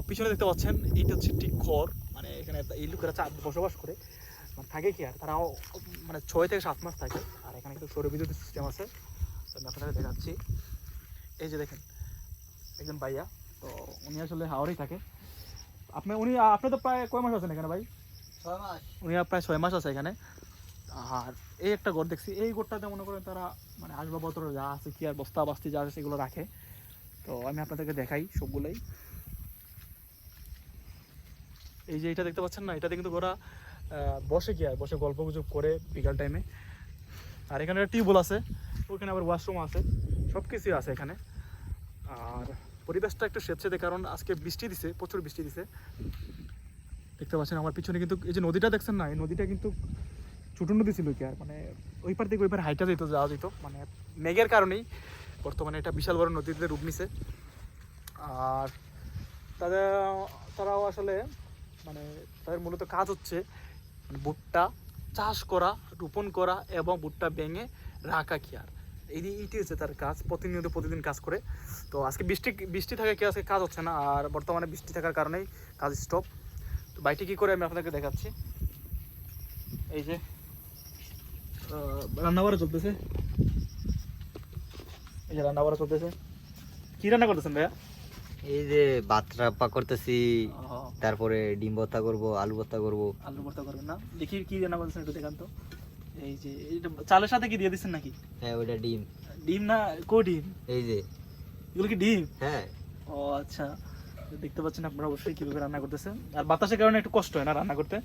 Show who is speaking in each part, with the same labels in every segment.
Speaker 1: পিছনে দেখতে পাচ্ছেন এটা হচ্ছে একটি ঘর, মানে এখানে এই লোকেরা বসবাস করে, মানে থাকে কি আর তারাও মানে 6 থেকে 7 মাস থাকে। আর এখানে কিন্তু সৌরবিদ্যুৎ সিস্টেম আছে, তো আমি আপনাদের দেখাচ্ছি। এই যে দেখেন একজন ভাইয়া, তো উনি আসলে হাওড়েই থাকে। আপনি তো প্রায় কয় মাস আছেন এখানে ভাই?
Speaker 2: 6 মাস।
Speaker 1: উনি প্রায় 6 মাস আছে এখানে। আর এই একটা ঘর দেখছি, এই ঘরটাতে মনে করেন তারা মানে আসবাবপত্র যা আছে কি আর বস্তা বাস্তি যা আছে সেগুলো রাখে। তো আমি আপনাদেরকে দেখাই সবগুলোই। এই যে এটা দেখতে পাচ্ছেন না, এটাতে কিন্তু ওরা বসে কি আর বসে গল্প গুজব করে বিকাল টাইমে। আর এখানে একটা টিউবওয়েল আছে, ওখানে আবার ওয়াশরুম আছে, সব কিছুই আছে এখানে। আর পরিবেশটা একটু স্বেচ্ছেদে, কারণ আজকে বৃষ্টি দিছে, প্রচুর বৃষ্টি দিছে। দেখতে পাচ্ছেন আমার পিছনে কিন্তু এই যে নদীটা দেখছেন না, এই নদীটা কিন্তু ছোটো নদী ছিল কি আর, মানে ওই পার থেকে ওই পার হাইটা যেত, যাওয়া যেত, মানে মেঘের কারণেই বর্তমানে এটা বিশাল বড় নদীতে রূপ নিছে। আর তাদের তারাও আসলে মানে তাদের মূলত কাজ হচ্ছে ভুট্টা চাষ করা, রোপণ করা এবং ভুট্টা ভেঙে রাখা কি আর, এইটি হচ্ছে তার কাজ। প্রতিদিন কাজ করে। তো আজকে বৃষ্টি থাকে কি আজকে কাজ হচ্ছে না, আর বর্তমানে বৃষ্টি থাকার কারণেই কাজ স্টপ। তো বাইটি কী করে আমি আপনাকে দেখাচ্ছি। এই যে রান্নাবাড়া চলতেছে, এই যে রান্নাবাড়া চলতেছে। কি রান্না করতেছেন ভাইয়া?
Speaker 2: এই যে ভাত রান্না করতেছি, তারপরে ডিম ভর্তা করব, আলু ভর্তা করব।
Speaker 1: আলু ভর্তা করবেন না? দেখি কি রান্না করতেছেন একটু দেখান তো। এই যে এটা চালের সাথে কি দিয়ে দিচ্ছেন নাকি?
Speaker 2: হ্যাঁ, ওইটা ডিম।
Speaker 1: ডিম না, কো ডিম?
Speaker 2: এই যে
Speaker 1: এগুলো কি ডিম?
Speaker 2: হ্যাঁ।
Speaker 1: ও আচ্ছা, দেখতে পাচ্ছেন আপনারা অবশ্যই কিভাবে রান্না করতেছে। আর বাতাসের কারণে একটু কষ্ট হয় না রান্না করতে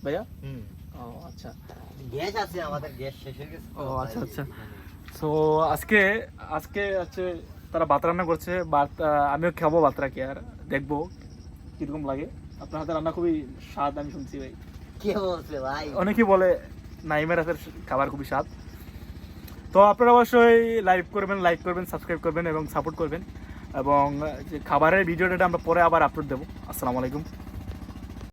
Speaker 1: ভাইয়া? ও আচ্ছা,
Speaker 2: গ্যাস আছে আমাদের, গ্যাস শেষ হয়ে গেছে।
Speaker 1: ও আচ্ছা আচ্ছা। সো আজকে আজকে হচ্ছে তারা ভাত রান্না করছে, ভাত আমিও খাবো ভাতটা কি আর, দেখবো কিরকম লাগে। আপনার হাতে রান্না খুবই স্বাদ আমি শুনছি ভাই।
Speaker 2: কে বলছে ভাই?
Speaker 1: অনেকেই বলে নাইমের হাতের খাবার খুবই স্বাদ। তো আপনারা অবশ্যই লাইক করবেন, সাবস্ক্রাইব করবেন এবং সাপোর্ট করবেন। এবং যে খাবারের ভিডিওটা আমরা পরে আবার আপলোড দেবো। আসসালামু আলাইকুম।